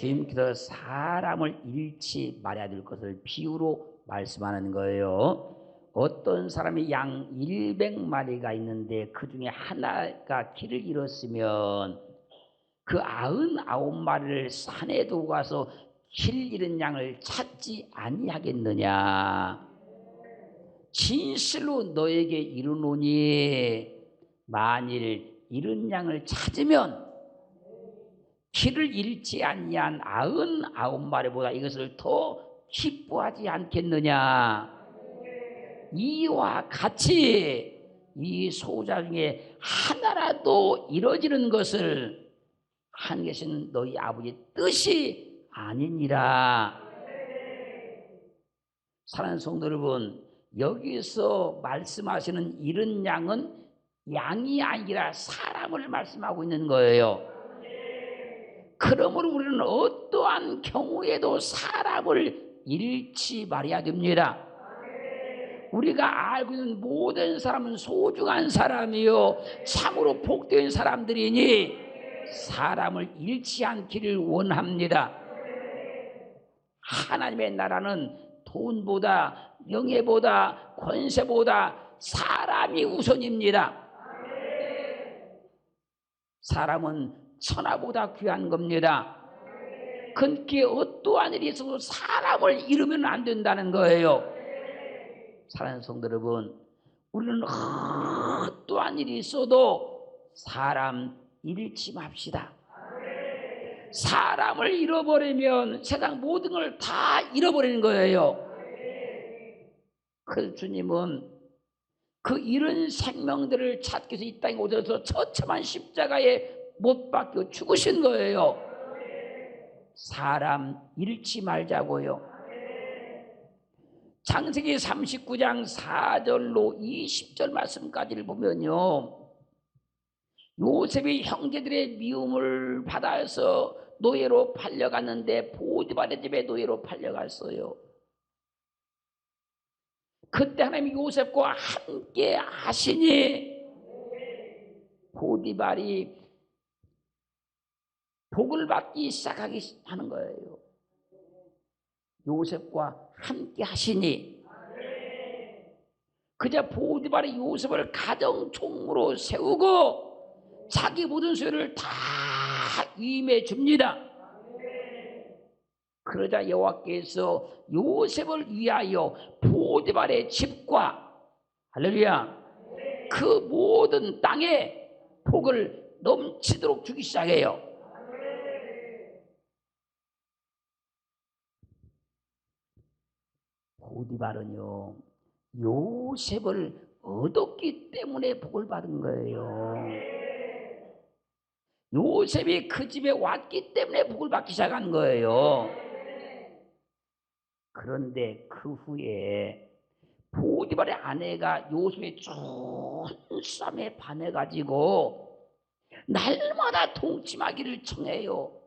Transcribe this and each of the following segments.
주님께서 사람을 잃지 말아야 될 것을 비유로 말씀하는 거예요. 어떤 사람이 양 100마리가 있는데 그 중에 하나가 길을 잃었으면 그 99마리를 산에 두고 가서 길 잃은 양을 찾지 아니하겠느냐. 진실로 너에게 이르노니 만일 잃은 양을 찾으면 길을 잃지 아니한 99마리보다 이것을 더 기뻐하지 않겠느냐. 이와 같이 이 소자 중에 하나라도 이루어지는 것을 한 것은 너희 아버지의 뜻이 아니니라. 사랑하는 성도 여러분, 여기서 말씀하시는 잃은 양은 양이 아니라 사람을 말씀하고 있는 거예요. 그러므로 우리는 어떠한 경우에도 사람을 잃지 말아야 됩니다. 우리가 알고 있는 모든 사람은 소중한 사람이요 참으로 복된 사람들이니 사람을 잃지 않기를 원합니다. 하나님의 나라는 돈보다 명예보다 권세보다 사람이 우선입니다. 사람은 천하보다 귀한 겁니다. 그렇게 어떠한 일이 있어도 사람을 잃으면 안 된다는 거예요. 사랑하는 성도 여러분, 우리는 어떠한 일이 있어도 사람 잃지 맙시다. 사람을 잃어버리면 세상 모든 걸 다 잃어버리는 거예요. 그래서 주님은 그 잃은 생명들을 찾기 위해서 이 땅에 오셔서 처참한 십자가에 못 박혀 죽으신 거예요. 사람 잃지 말자고요. 창세기 39장 4절로 20절 말씀까지를 보면요, 요셉이 형제들의 미움을 받아서 노예로 팔려갔는데 보디발의 집에 노예로 팔려갔어요. 그때 하나님이 요셉과 함께 하시니 보디발이 복을 받기 시작하기 하는 거예요. 요셉과 함께 하시니 그저 보디발이 요셉을 가정총무로 세우고 자기 모든 소유를 다 위임해 줍니다. 그러자 여호와께서 요셉을 위하여 보디발의 집과 할렐루야 그 모든 땅에 복을 넘치도록 주기 시작해요. 보디발은요 요셉을 얻었기 때문에 복을 받은 거예요. 요셉이 그 집에 왔기 때문에 복을 받기 시작한 거예요. 그런데 그 후에 보디발의 아내가 요셉의 쫀쌈에 반해가지고 날마다 동침하기를 청해요.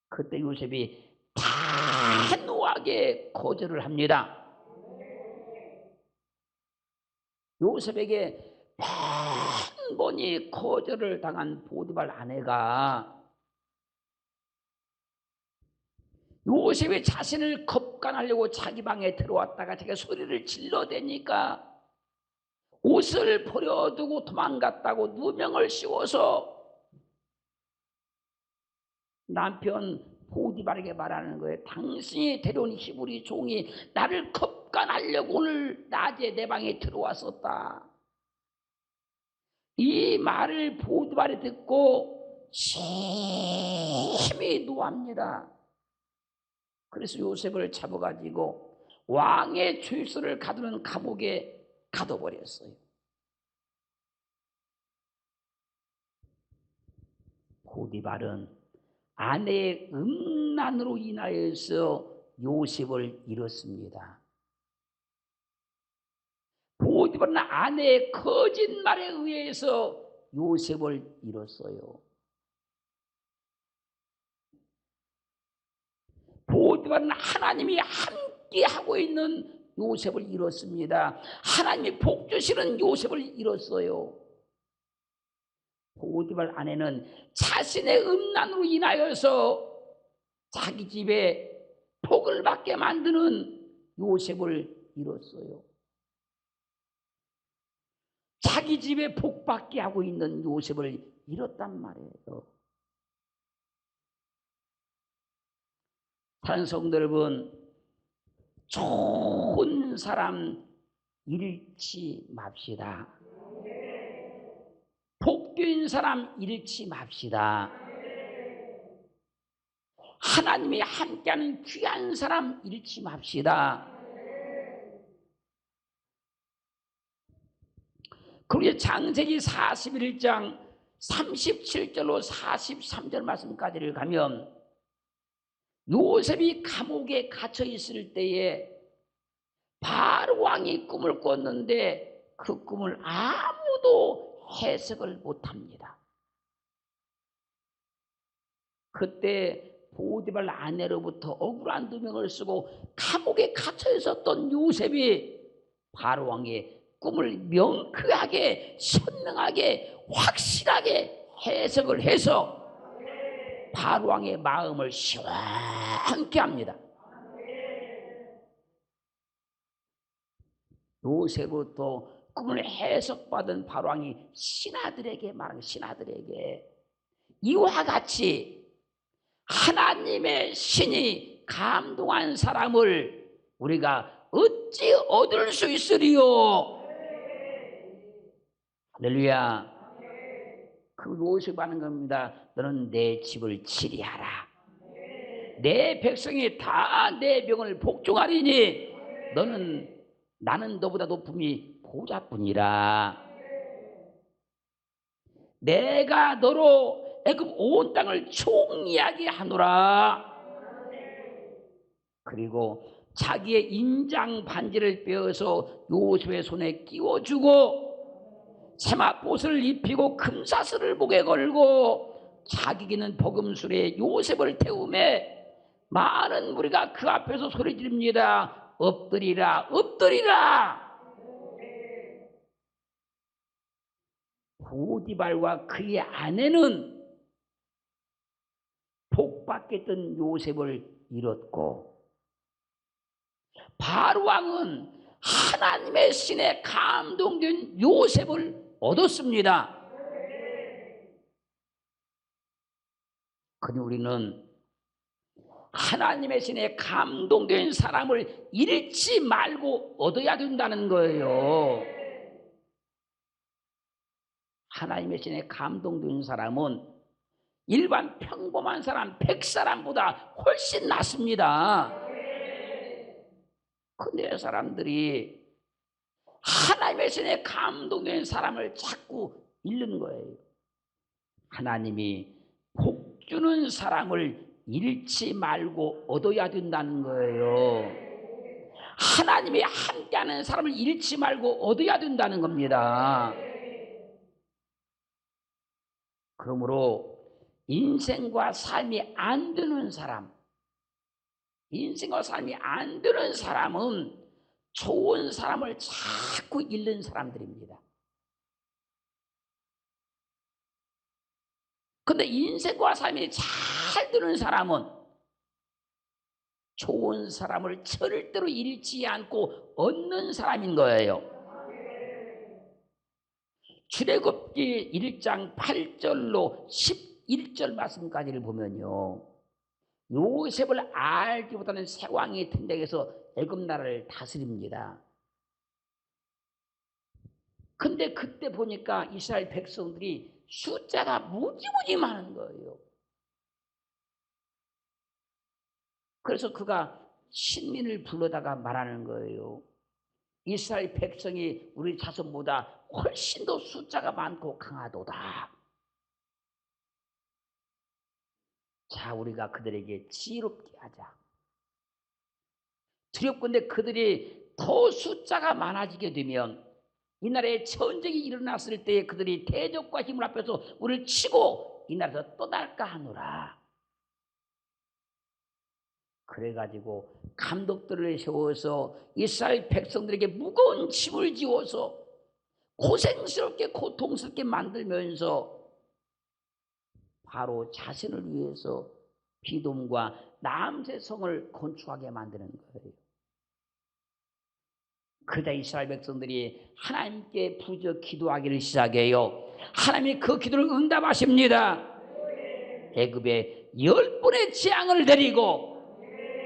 그때 요셉이 단호하게 거절을 합니다. 요셉에게 한 번이 거절을 당한 보디발 아내가 요셉이 자신을 겁간하려고 자기 방에 들어왔다가 자기가 소리를 질러대니까 옷을 버려두고 도망갔다고 누명을 씌워서 남편 보디발에게 말하는 거예요. 당신이 데려온 히브리 종이 나를 겁간하려고 오늘 낮에 내 방에 들어왔었다. 이 말을 보디발이 듣고 심히 노합니다. 그래서 요셉을 잡아가지고 왕의 죄수를 가두는 감옥에 가둬버렸어요. 보디발은 아내의 음란으로 인하여서 요셉을 잃었습니다. 보디발은 아내의 거짓말에 의해서 요셉을 잃었어요. 보디발은 하나님이 함께 하고 있는 요셉을 잃었습니다. 하나님이 복 주시는 요셉을 잃었어요. 보디발 아내는 자신의 음란으로 인하여서 자기 집에 복을 받게 만드는 요셉을 잃었어요. 자기 집에 복 받게 하고 있는 요셉을 잃었단 말이에요. 사랑하는 성도 여러분, 좋은 사람 잃지 맙시다. 복된 사람 잃지 맙시다. 하나님이 함께하는 귀한 사람 잃지 맙시다. 그리고 창세기 41장 37절로 43절 말씀까지를 가면 요셉이 감옥에 갇혀 있을 때에 바로 왕이 꿈을 꿨는데 그 꿈을 아무도 해석을 못합니다. 그때 보디발 아내로부터 억울한 누명을 쓰고 감옥에 갇혀 있었던 요셉이 바로 왕의 꿈을 명쾌하게 선명하게 확실하게 해석을 해서 바로 왕의 마음을 시원케 합니다. 요셉으로부터 꿈을 해석받은 바로 왕이 신하들에게 말하는 신하들에게 이와 같이 하나님의 신이 감동한 사람을 우리가 어찌 얻을 수 있으리요? 할렐루야. 그 요셉 하는 겁니다. 너는 내 집을 치리하라. 내 백성이 다 내 명을 복종하리니 나는 너보다 높음이 보좌뿐이라. 내가 너로 애굽 온 땅을 총리하게 하노라. 그리고 자기의 인장 반지를 빼어서 요셉의 손에 끼워주고 세마포스를 입히고 금사슬을 목에 걸고 자기 귀는 복음술에 요셉을 태우매 많은 무리가 그 앞에서 소리 지릅니다. 엎드리라 엎드리라. 보디발과 그의 아내는 복받겠던 요셉을 잃었고 바로 왕은 하나님의 신에 감동된 요셉을 얻었습니다. 그런데 우리는 하나님의 신에 감동된 사람을 잃지 말고 얻어야 된다는 거예요. 하나님의 신에 감동된 사람은 일반 평범한 사람 100사람보다 훨씬 낫습니다. 근데 사람들이 하나님의 신에 감동된 사람을 자꾸 잃는 거예요. 하나님이 복 주는 사람을 잃지 말고 얻어야 된다는 거예요. 하나님이 함께하는 사람을 잃지 말고 얻어야 된다는 겁니다. 그러므로 인생과 삶이 안 되는 사람, 인생과 삶이 안 되는 사람은 좋은 사람을 자꾸 잃는 사람들입니다. 그런데 인생과 삶이 잘 되는 사람은 좋은 사람을 절대로 잃지 않고 얻는 사람인 거예요. 출애굽기 1장 8절로 11절 말씀까지를 보면요, 요셉을 알기보다는 새 왕이 등장해서 애굽 나라를 다스립니다. 근데 그때 보니까 이스라엘 백성들이 숫자가 무지무지 많은 거예요. 그래서 그가 신민을 불러다가 말하는 거예요. 이스라엘 백성이 우리 자손보다 훨씬 더 숫자가 많고 강하도다. 자, 우리가 그들에게 지혜롭게 하자. 두렵건대 그들이 더 숫자가 많아지게 되면 이 나라에 전쟁이 일어났을 때 그들이 대적과 힘을 합해서 우리를 치고 이 나라에서 떠날까 하노라. 그래가지고 감독들을 세워서 이스라엘 백성들에게 무거운 짐을 지워서 고생스럽게 고통스럽게 만들면서 바로 자신을 위해서 비돔과 남새성을 건축하게 만드는 거예요. 그러자 이스라엘 백성들이 하나님께 부르짖어 기도하기를 시작해요. 하나님이 그 기도를 응답하십니다. 애굽에 10분의 재앙을 내리고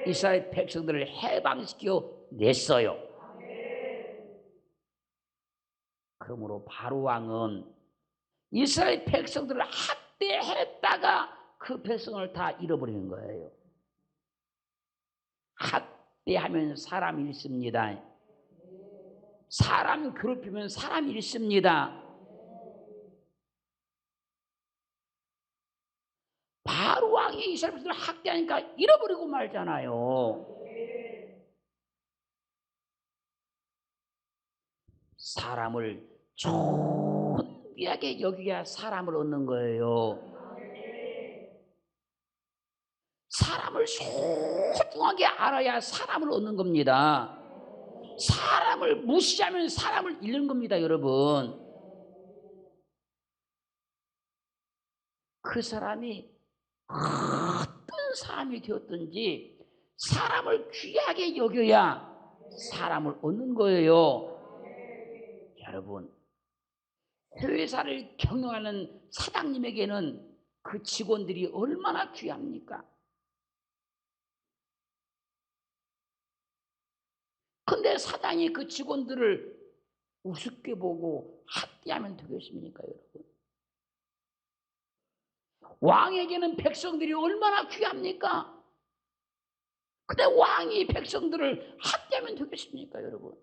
이스라엘 백성들을 해방시켜 냈어요. 그러므로 바로 왕은 이스라엘 백성들을 학대했다가 그 백성을 다 잃어버리는 거예요. 학대하면 사람 잃습니다. 사람 괴롭히면 사람 잃습니다. 바로 왕이 이스라엘 백성들을 학대하니까 잃어버리고 말잖아요. 사람을 존귀하게 여기야 사람을 얻는 거예요. 사람을 소중하게 알아야 사람을 얻는 겁니다. 사람을 무시하면 사람을 잃는 겁니다, 여러분. 그 사람이 어떤 사람이 되었든지 사람을 귀하게 여겨야 사람을 얻는 거예요. 여러분, 회사를 경영하는 사장님에게는 그 직원들이 얼마나 귀합니까? 근데 사장이 그 직원들을 우습게 보고 학대하면 되겠습니까, 여러분? 왕에게는 백성들이 얼마나 귀합니까? 근데 왕이 백성들을 학대하면 되겠습니까, 여러분?